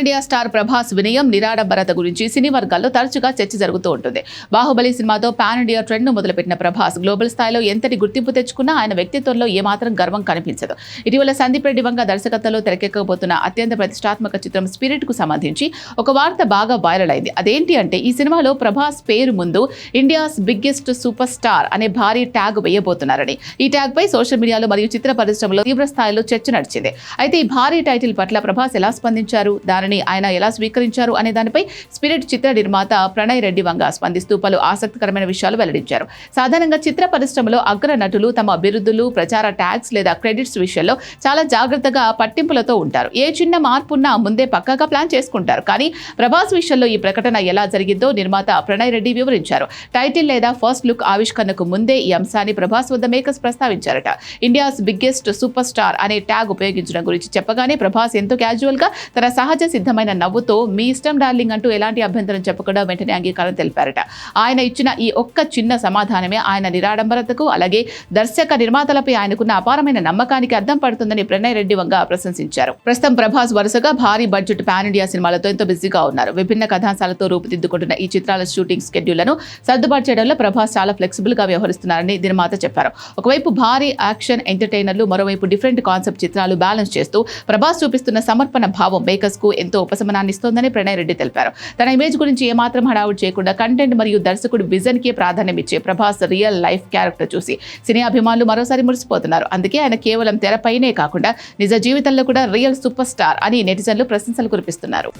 India star Prabhas వినయం నిరాడంబరత గురించి సినీ వర్గాల్లో తరచుగా చర్చ జరుగుతూ ఉంటుంది. బాహుబలి సినిమాతో పాన్ ఇండియా ట్రెండ్ ను మొదలుపెట్టిన ప్రభాస్ గ్లోబల్ స్థాయిలో ఎంతటి గుర్తింపు తెచ్చుకున్నా ఆయన వ్యక్తిత్వంలో ఏమాత్రం గర్వం కనిపించదు. ఇటీవల సందీప్ రెడ్డి వంగ దర్శకత్వంలో తెరకెక్కబోతున్న అత్యంత ప్రతిష్టాత్మక చిత్రం స్పిరిట్ కు సంబంధించి ఒక వార్త బాగా వైరల్ అయింది. అదేంటి అంటే ఈ సినిమాలో ప్రభాస్ పేరు ముందు ఇండియాస్ బిగ్గెస్ట్ సూపర్ స్టార్ అనే భారీ ట్యాగ్ వేయబోతున్నారని, ఈ ట్యాగ్ పై సోషల్ మీడియాలో మరియు చిత్ర పరిశ్రమలో తీవ్ర స్థాయిలో చర్చ నడిచింది. అయితే ఈ భారీ టైటిల్ పట్ల ప్రభాస్ ఎలా స్పందించారు, దానిని ఆయన ఎలా స్వీకరించారు అనే దానిపై స్పిరిట్ చిత్ర నిర్మాత ప్రణయ్ రెడ్డి వంగ స్పందిస్తూ పలు ఆసక్తికరమైన విషయాలు వెల్లడించారు. సాధారణంగా చిత్ర పరిశ్రమలో అగ్ర నటులు తమ బిరుదులు, ప్రచార ట్యాగ్స్ లేదా క్రెడిట్స్ విషయంలో చాలా జాగ్రత్తగా పట్టింపులతో ఉంటారు. ఏ చిన్న మార్పున్నా ముందే పక్కాగా ప్లాన్ చేసుకుంటారు. కానీ ప్రభాస్ విషయంలో ఈ ప్రకటన ఎలా జరిగిందో నిర్మాత ప్రణయ్ రెడ్డి వివరించారు. టైటిల్ లేదా ఫస్ట్ లుక్ ఆవిష్కరణకు ముందే ఈ అంశాన్ని ప్రభాస్ వద్ద మేకర్స్ ప్రస్తావించారట. ఇండియాస్ బిగ్గెస్ట్ సూపర్ స్టార్ అనే ట్యాగ్ ఉపయోగించడం గురించి చెప్పగానే ప్రభాస్ ఎంతో క్యాజువల్ గా తన సహజ సిద్ధమైన నవ్వుతో మీ ఇష్టం డార్లింగ్ అంటూ ఎలాంటి అభ్యంతరం చెప్పకుండా వెంటనే అంగీకారం తెలిపారట. ఆయన ఇచ్చిన ఈ ఒక్క చిన్న సమాధానమే ఆయన నిరాడంబరతకు, అలాగే దర్శక నిర్మాతలపై ఆయనకున్న అపారమైన నమ్మకానికి అద్దం పడుతుందని ప్రణయ్ రెడ్డి వంగ ప్రశంసించారు. ప్రస్తుతం ప్రభాస్ వరుసగా భారీ బడ్జెట్ పాన్ ఇండియా సినిమాలతో ఎంతో బిజీగా ఉన్నారు. విభిన్న కథాంశాలతో రూపుదిద్దుకుంటున్న ఈ చిత్రాల షూటింగ్ స్కెడ్యూళ్లను సర్దుబాటు చేయడంలో ప్రభాస్ చాలా ఫ్లెక్సిబుల్ గా వ్యవహరిస్తున్నారని నిర్మాత చెప్పారు. ఒకవైపు భారీ యాక్షన్ ఎంటర్టైనర్లు, మరోవైపు డిఫరెంట్ కాన్సెప్ట్ చిత్రాలు బ్యాలెన్స్ చేస్తూ ప్రభాస్ చూపిస్తున్న సమర్పణ భావం మేకర్స్ కు ఎంతో ఉపశమనాన్ని ఇస్తోందని ప్రణయ్ రెడ్డి తెలిపారు. తన ఇమేజ్ గురించి ఏమాత్రం హడావుడి చేయకుండా కంటెంట్ మరియు దర్శకుడు విజన్ కి ప్రాధాన్యం ఇచ్చే ప్రభాస్ రియల్ లైఫ్ క్యారెక్టర్ చూసి సినీ అభిమానులు మరోసారి మురిసిపోతున్నారు. అందుకే ఆయన కేవలం తెరపైనే కాకుండా నిజ జీవితంలో కూడా రియల్ సూపర్ స్టార్ అని నెటిజన్లు ప్రశంసలు కురిపిస్తున్నారు.